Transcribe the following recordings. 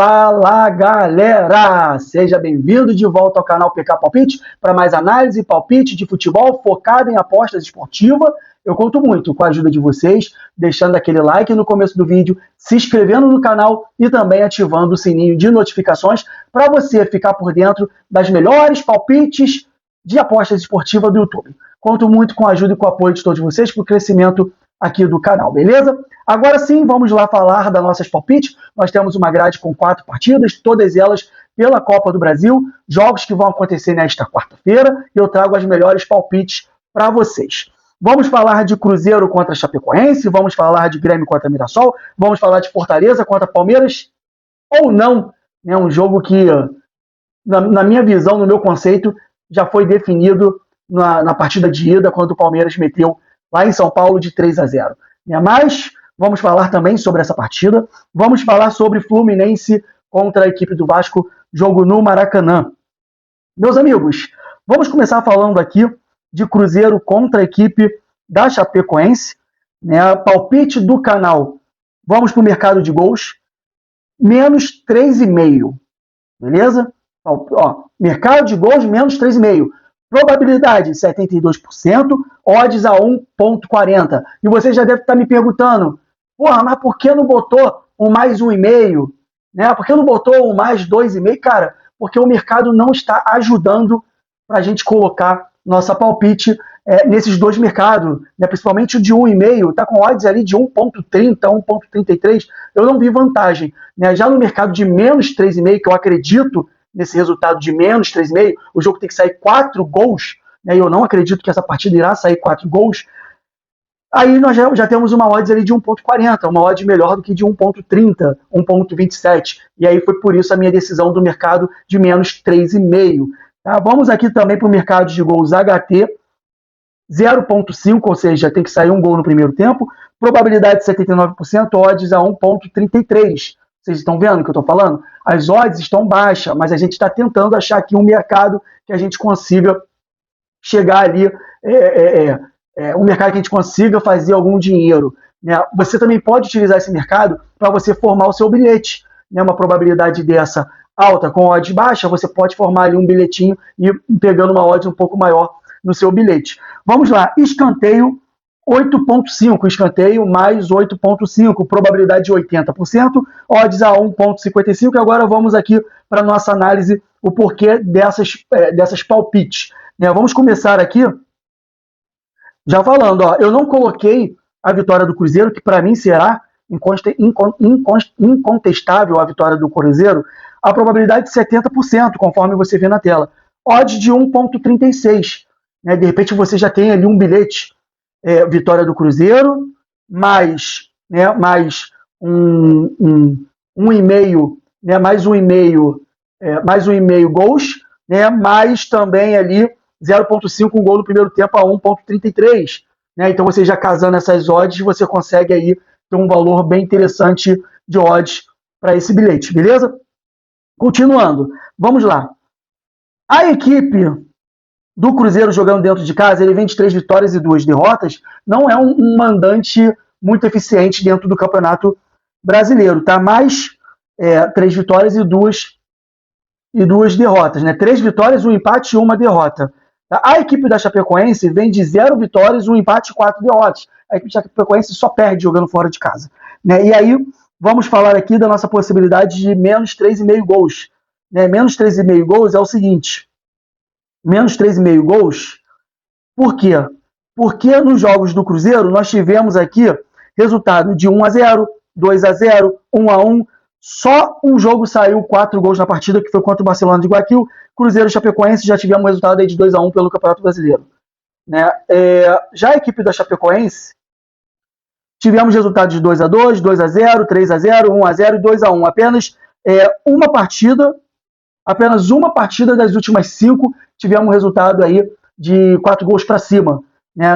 Fala galera, seja bem-vindo de volta ao canal PK Palpite para mais análise e palpite de futebol focado em apostas esportivas. Eu conto muito com a ajuda de vocês, deixando aquele like no começo do vídeo, se inscrevendo no canal e também ativando o sininho de notificações para você ficar por dentro das melhores palpites de apostas esportivas do YouTube. Conto muito com a ajuda e com o apoio de todos vocês para o crescimento aqui do canal, beleza? Agora sim, vamos lá falar das nossas palpites. Nós temos uma grade com 4 partidas, todas elas pela Copa do Brasil, jogos que vão acontecer nesta quarta-feira, e eu trago as melhores palpites para vocês. Vamos falar de Cruzeiro contra Chapecoense, vamos falar de Grêmio contra Mirassol, vamos falar de Fortaleza contra Palmeiras, ou não, é um jogo que, na minha visão, no meu conceito, já foi definido na partida de ida, quando o Palmeiras meteu lá em São Paulo de 3-0. Mas vamos falar também sobre essa partida. Vamos falar sobre Fluminense contra a equipe do Vasco, jogo no Maracanã. Meus amigos, vamos começar falando aqui de Cruzeiro contra a equipe da Chapecoense. Palpite do canal. Vamos para o mercado de gols. Menos 3,5. Beleza? Mercado de gols, menos 3,5. Probabilidade 72%, odds a 1,40. E você já deve estar me perguntando, mas por que não botou um mais 1,5? Por que não botou um mais 2,5? Cara, porque o mercado não está ajudando para a gente colocar nossa palpite nesses dois mercados, principalmente o de 1,5, está com odds ali de 1,30, 1,33. Eu não vi vantagem. Já no mercado de menos 3,5, que eu acredito nesse resultado de menos 3,5, o jogo tem que sair 4 gols, e eu não acredito que essa partida irá sair 4 gols, aí nós já temos uma odds ali de 1,40, uma odd melhor do que de 1,30, 1,27, e aí foi por isso a minha decisão do mercado de menos 3,5. Tá? Vamos aqui também para o mercado de gols HT, 0,5, ou seja, tem que sair um gol no primeiro tempo, probabilidade de 79%, odds a 1,33. Vocês estão vendo o que eu estou falando? As odds estão baixas, mas a gente está tentando achar aqui um mercado que a gente consiga chegar ali, um mercado que a gente consiga fazer algum dinheiro. Você também pode utilizar esse mercado para você formar o seu bilhete. Uma probabilidade dessa alta com odds baixa, você pode formar ali um bilhetinho e pegando uma odds um pouco maior no seu bilhete. Vamos lá, escanteio 8,5, escanteio mais 8,5, probabilidade de 80%, odds a 1,55. Agora vamos aqui para a nossa análise, o porquê dessas palpites. Vamos começar aqui já falando, eu não coloquei a vitória do Cruzeiro, que para mim será incontestável a vitória do Cruzeiro, a probabilidade de 70%, conforme você vê na tela. Odds de 1,36. De repente você já tem ali um bilhete, vitória do Cruzeiro, mais um e meio gols, mais também ali 0,5 um gol no primeiro tempo a 1,33. Então você já casando essas odds, você consegue aí ter um valor bem interessante de odds para esse bilhete, beleza? Continuando, vamos lá. A equipe do Cruzeiro jogando dentro de casa, ele vem de 3 vitórias e 2 derrotas, não é um mandante muito eficiente dentro do Campeonato Brasileiro, tá? Mas 3 vitórias e 2 derrotas, 3 vitórias, 1 empate e 1 derrota. Tá? A equipe da Chapecoense vem de 0 vitórias, 1 empate e 4 derrotas. A equipe da Chapecoense só perde jogando fora de casa. E aí, vamos falar aqui da nossa possibilidade de menos 3,5 gols. Menos 3,5 gols é o seguinte, menos 3,5 gols, por quê? Porque nos jogos do Cruzeiro nós tivemos aqui resultado de 1-0, 2-0, 1-1, só um jogo saiu 4 gols na partida, que foi contra o Barcelona de Guayaquil. Cruzeiro e Chapecoense já tivemos um resultado aí de 2-1 pelo Campeonato Brasileiro. Já a equipe da Chapecoense, tivemos resultados de 2-2, 2-0, 3-0, 1-0 e 2-1. Apenas uma partida das últimas 5 tivemos um resultado aí de 4 gols para cima,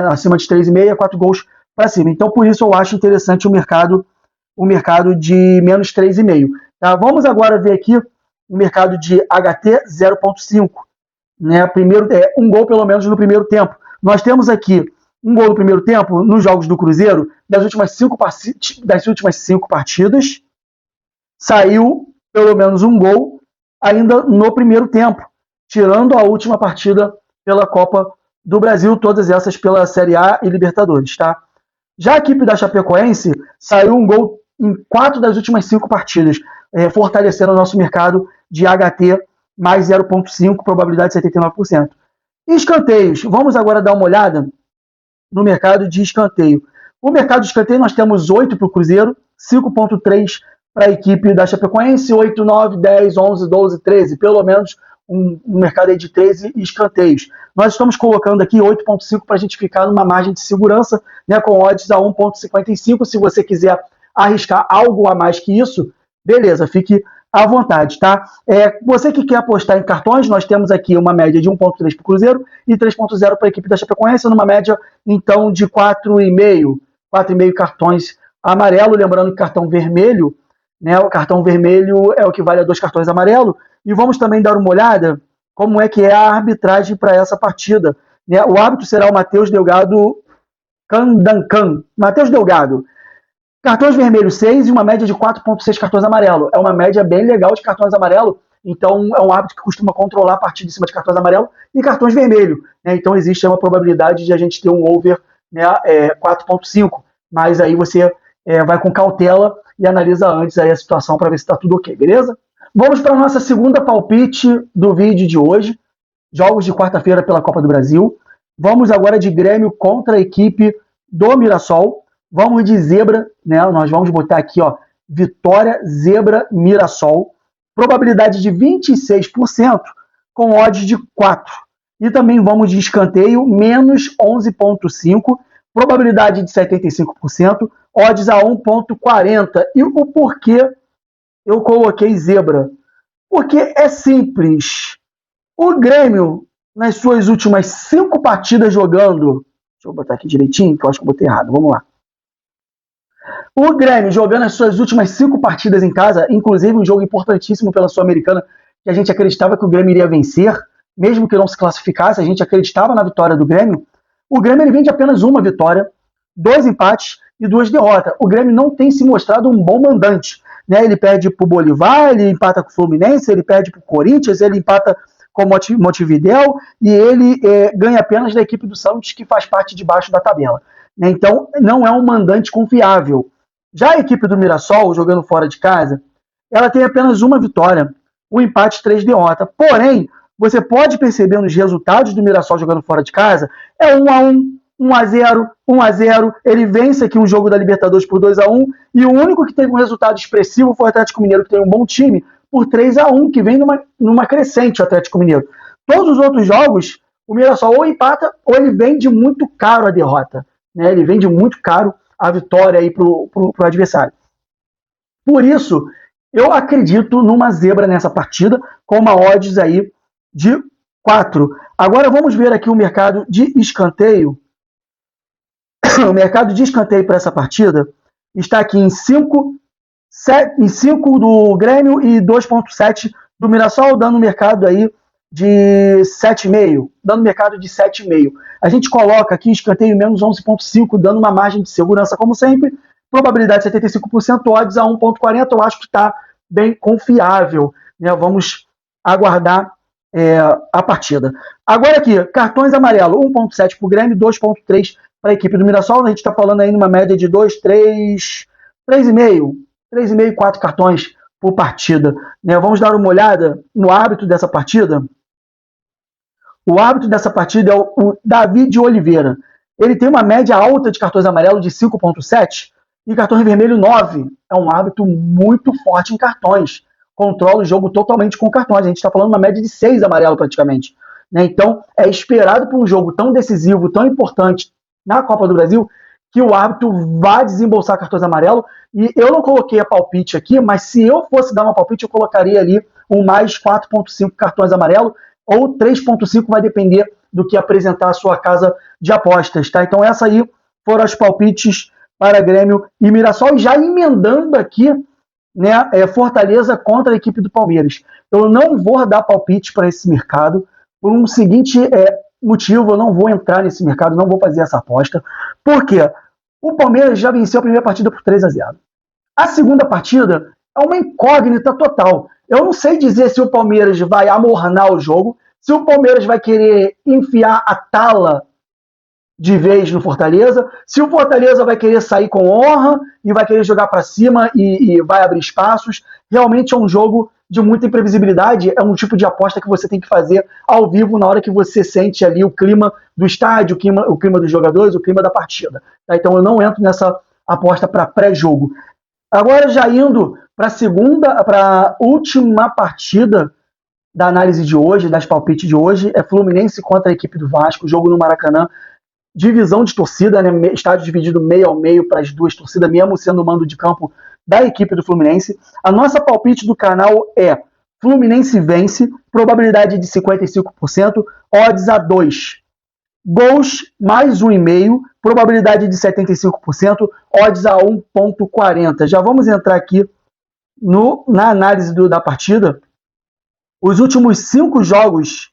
acima de 3,5, 4 gols para cima. Então, por isso eu acho interessante o mercado de menos 3,5. Tá? Vamos agora ver aqui o mercado de HT 0,5. Primeiro, um gol pelo menos no primeiro tempo. Nós temos aqui um gol no primeiro tempo nos jogos do Cruzeiro, das últimas 5 partidas, saiu pelo menos um gol ainda no primeiro tempo, tirando a última partida pela Copa do Brasil, todas essas pela Série A e Libertadores, tá? Já a equipe da Chapecoense saiu um gol em 4 das últimas 5 partidas, fortalecendo o nosso mercado de HT mais 0,5, probabilidade de 79%. Escanteios, vamos agora dar uma olhada no mercado de escanteio. O mercado de escanteio nós temos 8 para o Cruzeiro, 5,3 para a equipe da Chapecoense, 8, 9, 10, 11, 12, 13, pelo menos um mercado aí de 13 escanteios. Nós estamos colocando aqui 8,5 para a gente ficar numa margem de segurança, né, com odds a 1,55. Se você quiser arriscar algo a mais que isso, beleza, fique à vontade, tá? Você que quer apostar em cartões, nós temos aqui uma média de 1,3 para o Cruzeiro e 3,0 para a equipe da Chapecoense, numa média, então, de 4,5 cartões amarelo, lembrando que cartão vermelho, né, o cartão vermelho é o que vale a 2 cartões amarelos, e vamos também dar uma olhada como é que é a arbitragem para essa partida, né? O árbitro será o Matheus Delgado Candancan. Matheus Delgado. Cartões vermelhos 6 e uma média de 4,6 cartões amarelos. É uma média bem legal de cartões amarelos, então é um árbitro que costuma controlar a partida em cima de cartões amarelos e cartões vermelhos, né? Então existe uma probabilidade de a gente ter um over, né, 4,5, mas aí você vai com cautela e analisa antes aí a situação para ver se está tudo ok, beleza? Vamos para a nossa segunda palpite do vídeo de hoje, jogos de quarta-feira pela Copa do Brasil. Vamos agora de Grêmio contra a equipe do Mirassol. Vamos de zebra, né? Nós vamos botar aqui, ó, vitória, zebra, Mirassol. Probabilidade de 26%, com odds de 4. E também vamos de escanteio, menos 11,5, probabilidade de 75%, odds a 1,40. E o porquê eu coloquei zebra? Porque é simples. O Grêmio, nas suas últimas 5 partidas jogando... Deixa eu botar aqui direitinho, que eu acho que eu botei errado. Vamos lá. O Grêmio jogando as suas últimas 5 partidas em casa, inclusive um jogo importantíssimo pela Sul-Americana, que a gente acreditava que o Grêmio iria vencer, mesmo que não se classificasse, a gente acreditava na vitória do Grêmio. O Grêmio ele vem de apenas uma vitória, 2 empates e 2 derrotas. O Grêmio não tem se mostrado um bom mandante, né? Ele perde para o Bolívar, ele empata com o Fluminense, ele perde para o Corinthians, ele empata com o Montevidéu e ele ganha apenas da equipe do Santos, que faz parte de baixo da tabela. Então, não é um mandante confiável. Já a equipe do Mirassol, jogando fora de casa, ela tem apenas uma vitória, um empate, 3 derrotas. Porém, você pode perceber nos resultados do Mirassol jogando fora de casa, é 1-1, 1-0, 1-0. Ele vence aqui um jogo da Libertadores por 2-1, e o único que teve um resultado expressivo foi o Atlético Mineiro, que tem um bom time, por 3-1, que vem numa crescente o Atlético Mineiro. Todos os outros jogos, o Mirassol ou empata, ou ele vende muito caro a derrota, né? Ele vende muito caro a vitória aí pro adversário. Por isso, eu acredito numa zebra nessa partida, com uma odds aí de 4. Agora vamos ver aqui o mercado de escanteio. O mercado de escanteio para essa partida está aqui em 5 do Grêmio e 2,7 do Mirassol, dando um mercado aí de 7,5, dando mercado de 7,5. A gente coloca aqui escanteio menos 11,5, dando uma margem de segurança, como sempre. Probabilidade de 75%, odds a 1,40, eu acho que está bem confiável, né? Vamos aguardar a partida. Agora aqui, cartões amarelo, 1,7 para o Grêmio, 2,3 para a equipe do Mirassol. A gente está falando aí numa média de 2, 3, 3,5, 4 cartões por partida, né? Vamos dar uma olhada no árbitro dessa partida. O árbitro dessa partida é o Davi de Oliveira. Ele tem uma média alta de cartões amarelos de 5,7 e cartões vermelho 9. É um árbitro muito forte em cartões. Controla o jogo totalmente com cartões. A gente está falando uma média de 6 amarelo praticamente, né? Então, é esperado por um jogo tão decisivo, tão importante na Copa do Brasil, que o árbitro vai desembolsar cartões amarelos. E eu não coloquei a palpite aqui, mas se eu fosse dar uma palpite, eu colocaria ali um mais 4,5 cartões amarelos, ou 3,5, vai depender do que apresentar a sua casa de apostas, tá? Então essa aí foram as palpites para Grêmio e Mirassol. E já emendando aqui, né, Fortaleza contra a equipe do Palmeiras. Eu não vou dar palpite para esse mercado por um seguinte motivo. Eu não vou entrar nesse mercado, não vou fazer essa aposta. Por quê? O Palmeiras já venceu a primeira partida por 3-0. A segunda partida, é uma incógnita total. Eu não sei dizer se o Palmeiras vai amornar o jogo, se o Palmeiras vai querer enfiar a tala de vez no Fortaleza, se o Fortaleza vai querer sair com honra e vai querer jogar para cima e vai abrir espaços. Realmente é um jogo de muita imprevisibilidade, é um tipo de aposta que você tem que fazer ao vivo na hora que você sente ali o clima do estádio, o clima dos jogadores, o clima da partida. Tá? Então eu não entro nessa aposta para pré-jogo. Agora já indo para a última partida da análise de hoje, das palpites de hoje, é Fluminense contra a equipe do Vasco, jogo no Maracanã. Divisão de torcida, né? Estádio dividido meio ao meio para as duas torcidas, mesmo sendo o mando de campo da equipe do Fluminense. A nossa palpite do canal é Fluminense vence, probabilidade de 55%, odds a 2. Gols mais 1,5, probabilidade de 75%, odds a 1,40. Já vamos entrar aqui na análise da partida. Os últimos 5 jogos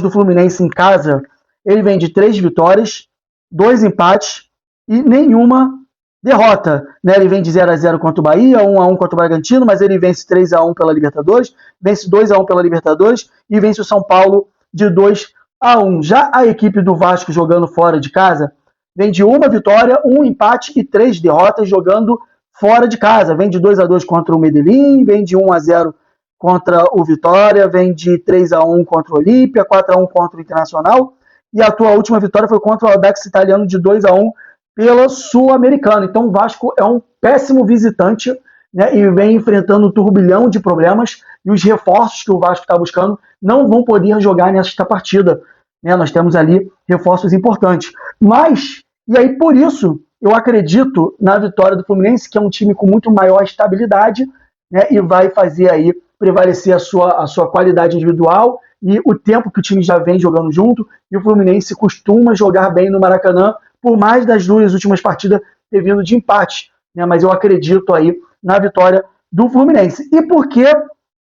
do Fluminense em casa, ele vem de 3 vitórias, 2 empates e nenhuma derrota. Né? Ele vem de 0-0 contra o Bahia, 1-1 contra o Bragantino, mas ele vence 3-1 pela Libertadores, vence 2-1 pela Libertadores e vence o São Paulo de 2-1. Já a equipe do Vasco jogando fora de casa vem de 1 vitória, 1 empate e 3 derrotas jogando fora de casa. Vem de 2-2 contra o Medellín, vem de 1-0 contra o Vitória, vem de 3-1 contra o Olímpia, 4-1 contra o Internacional, e a tua última vitória foi contra o Audax Italiano de 2-1 pela Sul-Americana. Então o Vasco é um péssimo visitante, né, e vem enfrentando um turbilhão de problemas, e os reforços que o Vasco está buscando não vão poder jogar nesta partida. Né? Nós temos ali reforços importantes. Mas, e aí por isso, eu acredito na vitória do Fluminense, que é um time com muito maior estabilidade, né, e vai fazer aí prevalecer a sua qualidade individual e o tempo que o time já vem jogando junto, e o Fluminense costuma jogar bem no Maracanã, por mais das 2 últimas partidas ter vindo de empate, né? Mas eu acredito aí na vitória do Fluminense. E por que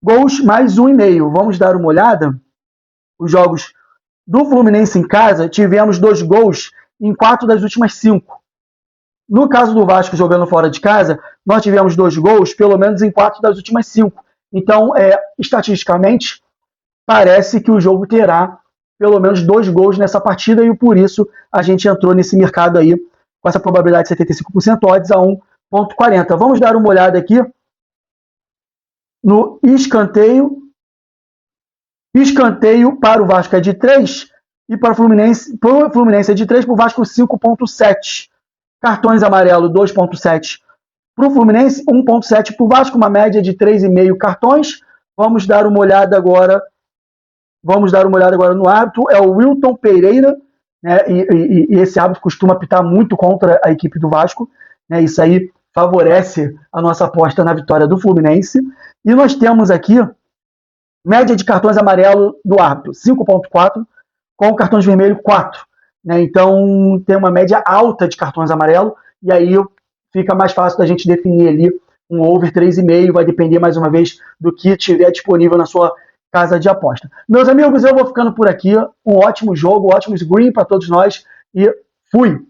gols mais 1,5? Vamos dar uma olhada. Os jogos do Fluminense em casa, tivemos 2 gols em 4 das últimas 5. No caso do Vasco jogando fora de casa, nós tivemos 2 gols, pelo menos em 4 das últimas 5. Então, estatisticamente, parece que o jogo terá pelo menos 2 gols nessa partida, e por isso a gente entrou nesse mercado aí com essa probabilidade de 75%, odds a 1,40. Vamos dar uma olhada aqui no escanteio. Escanteio para o Vasco é de 3 e para o Fluminense é de 3, para o Vasco 5,7. Cartões amarelo 2,7 para o Fluminense, 1,7 para o Vasco, uma média de 3,5 cartões. Vamos dar uma olhada agora no árbitro, é o Wilton Pereira, né, e esse árbitro costuma apitar muito contra a equipe do Vasco, né, isso aí favorece a nossa aposta na vitória do Fluminense. E nós temos aqui média de cartões amarelo do árbitro, 5,4, com cartões vermelhos 4. Né, então tem uma média alta de cartões amarelo, e aí fica mais fácil da gente definir ali um over 3,5, vai depender mais uma vez do que tiver disponível na sua casa de aposta. Meus amigos, eu vou ficando por aqui. Um ótimo jogo, ótimos green para todos nós e fui!